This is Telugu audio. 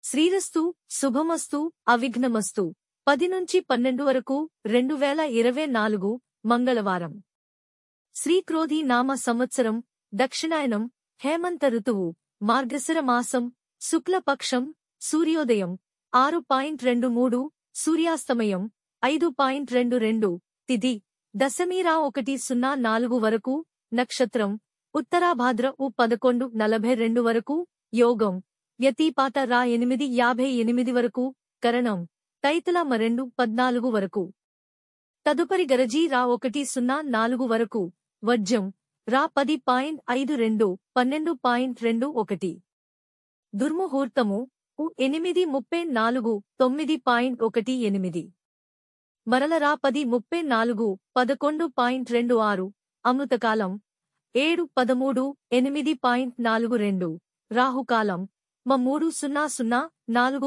శ్రీరస్తు, శుభమస్తు, అవిఘ్నమస్తు. 10 నుంచి 12 వరకు 2024 మంగళవారం. శ్రీక్రోధి నామ సంవత్సరం, దక్షిణాయనం, హేమంత ఋతువు, మార్గశిర మాసం, శుక్లపక్షం, సూర్యోదయం 6:23, సూర్యాస్తమయం 5:22, తిథి దశమిరా 1:04 వరకు, నక్షత్రం ఉత్తరాభాద్ర ఉ 11:42 వరకు, యోగం వ్యతిపాత రా 8:58 వరకు, కరణం తైతుల మ 2:14 వరకు. తదుపరి గరజీ రా 1:04 వరకు, వజ్రం రా 10:52, 12:21. దుర్ముహూర్తము ఉ 8:34, 9:18. మరల రా 10:34, 11:26. అమృతకాలం 7:13, 8:42. రాహుకాలం మ 3:00, 4